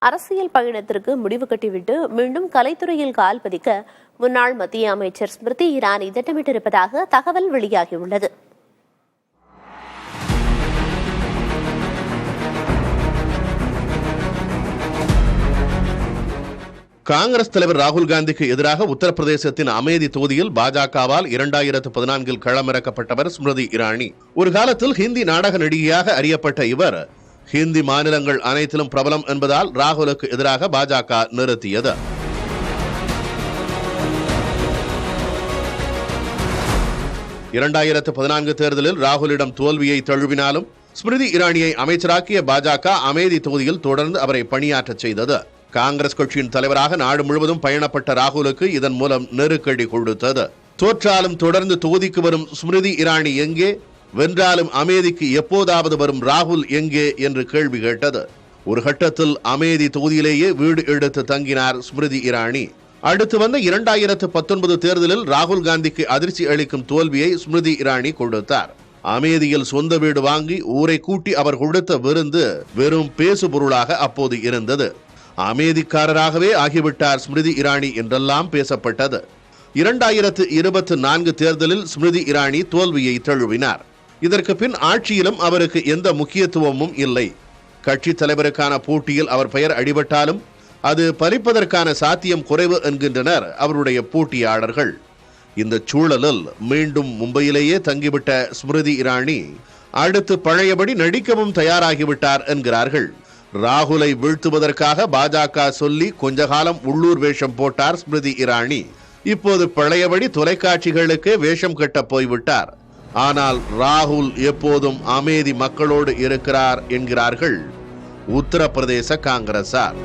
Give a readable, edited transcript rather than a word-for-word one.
அரசியல் பயணத்திற்கு முடிவு கட்டிவிட்டு மீண்டும் கலைத்துறையில் கால் பதிக்க முன்னாள் மத்திய அமைச்சர் ஸ்மிருதி இரானி திட்டமிட்டிருப்பதாக தகவல் வெளியாகியுள்ளது. காங்கிரஸ் தலைவர் ராகுல் காந்திக்கு எதிராக உத்தரப்பிரதேசத்தின் அமேதி தொகுதியில் பாஜகவால் 2014 களமிறக்கப்பட்டவர் ஸ்மிருதி இரானி. ஒரு காலத்தில் ஹிந்தி நாடக நடிகையாக அறியப்பட்ட இவர் ஹிந்தி மாநிலங்கள் அனைத்திலும் பிரபலம் என்பதால் ராகுலுக்கு எதிராக பாஜக நிறுத்தியது. தேர்தலில் ராகுலிடம் தோல்வியை தழுவினாலும் ஸ்மிருதி இரானியை அமைச்சராக்கிய பாஜக அமேதி தொகுதியில் தொடர்ந்து அவரை பணியாற்ற செய்தது. காங்கிரஸ் கட்சியின் தலைவராக நாடு முழுவதும் பயணப்பட்ட ராகுலுக்கு இதன் மூலம் நெருக்கடி கொடுத்தது. தோற்றாலும் தொடர்ந்து தொகுதிக்கு வரும் ஸ்மிருதி இரானி எங்கே, வென்றாலும் அமேதிக்கு எப்போதாவது வரும் ராகுல் எங்கே என்று கேள்வி கேட்டது. ஒரு கட்டத்தில் அமேதி தொகுதியிலேயே வீடு எடுத்து தங்கினார் ஸ்மிருதி இரானி. அடுத்து வந்த 2019 தேர்தலில் ராகுல் காந்திக்கு அதிர்ச்சி அளிக்கும் தோல்வியை ஸ்மிருதி இரானி கொடுத்தார். அமேதியில் சொந்த வீடு வாங்கி ஊரை கூட்டி அவர் கொடுத்த விருந்து வெறும் பேசு பொருளாக அப்போது இருந்தது. அமேதிக்காரராகவே ஆகிவிட்டார் ஸ்மிருதி இரானி என்றெல்லாம் பேசப்பட்டது. 2024 தேர்தலில் ஸ்மிருதி இரானி தோல்வியை தழுவினார். இதற்கு பின் ஆட்சியிலும் அவருக்கு எந்த முக்கியத்துவமும் இல்லை. கட்சி தலைவருக்கான போட்டியில் அவர் பெயர் அடிபட்டாலும் அது பலிப்பதற்கான சாத்தியம் குறைவு என்கின்றனர் அவருடைய போட்டியாளர்கள். இந்த சூழலில் மீண்டும் மும்பையிலேயே தங்கிவிட்ட ஸ்மிருதி இரானி அடுத்து பழையபடி நடிக்கவும் தயாராகிவிட்டார் என்கிறார்கள். ராகுலை வீழ்த்துவதற்காக பாஜக சொல்லி கொஞ்ச காலம் உள்ளூர் வேஷம் போட்டார் ஸ்மிருதி இரானி. இப்போது பழையபடி தொலைக்காட்சிகளுக்கு வேஷம் கட்ட போய்விட்டார். ஆனால் ராகுல் எப்போதும் அமேதி மக்களோடு இருக்கிறார் என்கிறார்கள் உத்தரப்பிரதேச காங்கிரசார்.